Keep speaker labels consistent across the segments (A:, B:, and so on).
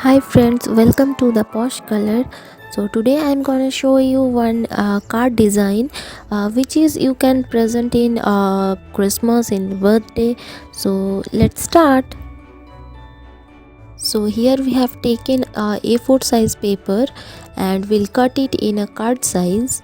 A: Hi friends, welcome to the Posh Color. So today I'm gonna show you one card design, which is you can present in Christmas, in birthday. So let's start. So here we have taken A4 size paper and we'll cut it in a card size.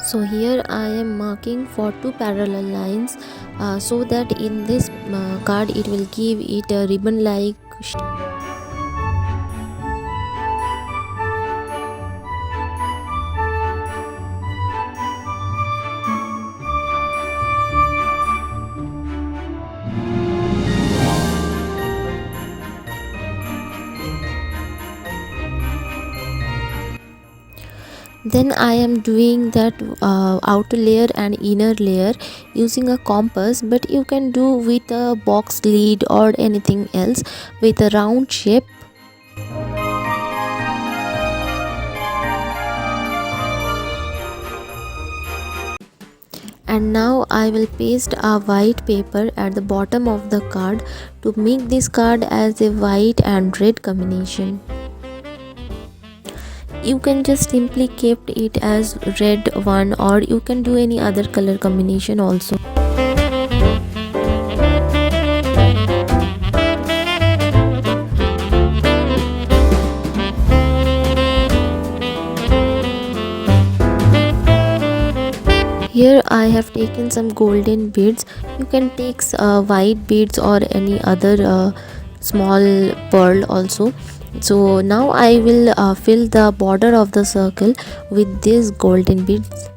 A: So here I am marking for two parallel lines so that in this card it will give it a ribbon like shape. Then I am doing that outer layer and inner layer using a compass, but you can do with a box lid or anything else with a round shape. And now I will paste a white paper at the bottom of the card to make this card as a white and red combination. You can just simply keep it as red one, or you can do any other color combination also. Here I have taken some golden beads. You can take white beads or any other small pearl also. So now I will fill the border of the circle with these golden beads.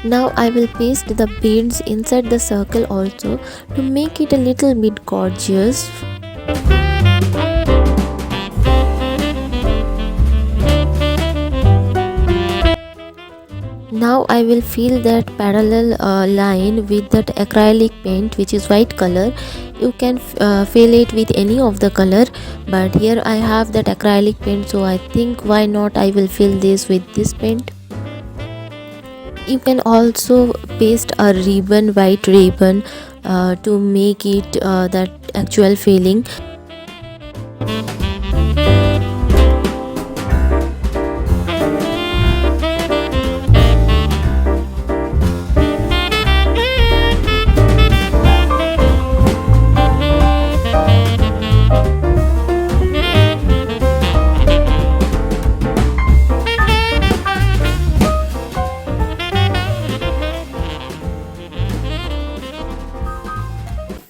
A: Now I will paste the beads inside the circle also to make it a little bit gorgeous. Now I will fill that parallel line with that acrylic paint, which is white color. You can fill it with any of the color, but here I have that acrylic paint, so I think why not I will fill this with this paint. You can also paste a ribbon, white ribbon, to make it that actual feeling.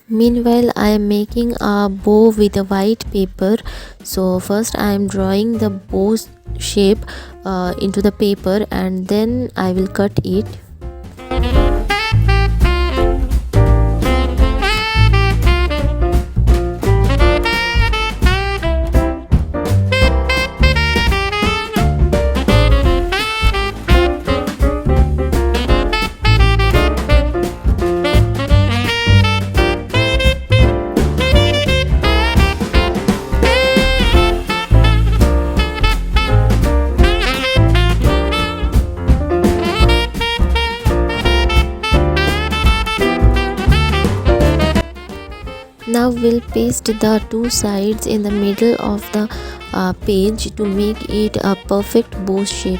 A: Meanwhile, I am making a bow with a white paper. So first I am drawing the bow shape into the paper, and then I will cut it. Now we'll paste the two sides in the middle of the page to make it a perfect bow shape.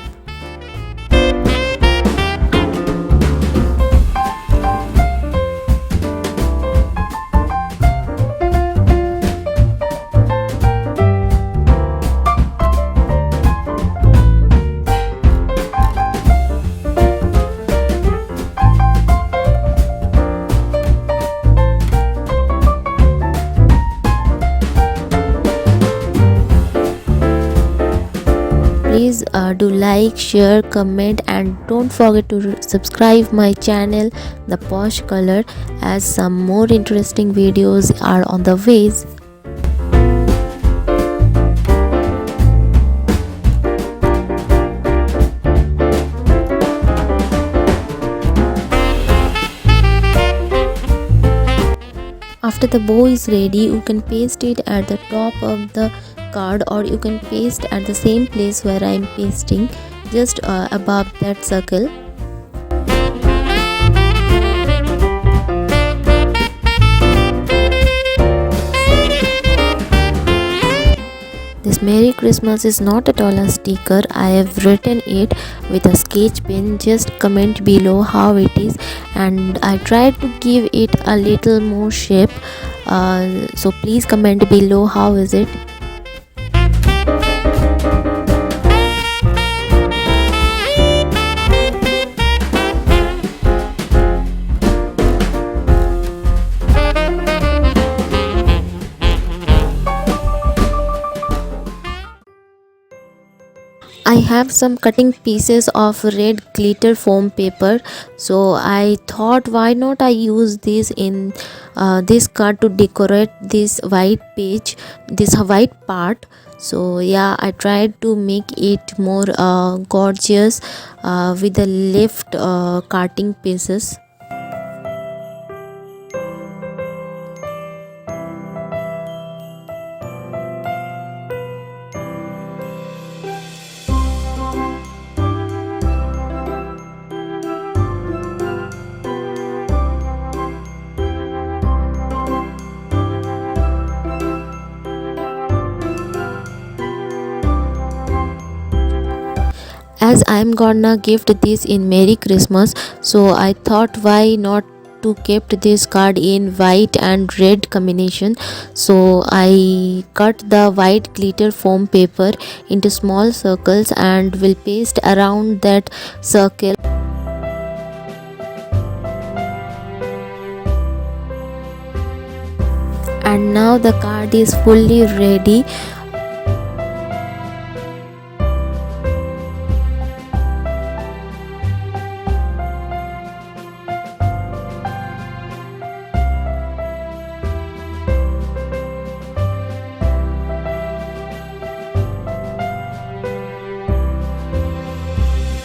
A: do like, share, comment, and don't forget to subscribe my channel The Posh Color, as some more interesting videos are on the ways. After the bow is ready, you can paste it at the top of the card, or you can paste at the same place where I am pasting, just above that circle. This Merry Christmas is not at all a sticker. I have written it with a sketch pen. Just comment below how it is, and I tried to give it a little more shape. So please comment below how is it. I have some cutting pieces of red glitter foam paper, so I thought why not I use this in this card to decorate this white page, this white part. So yeah, I tried to make it more gorgeous with the left cutting pieces. As I'm gonna gift this in Merry Christmas, so I thought why not to kept this card in white and red combination. So I cut the white glitter foam paper into small circles and will paste around that circle. And now the card is fully ready.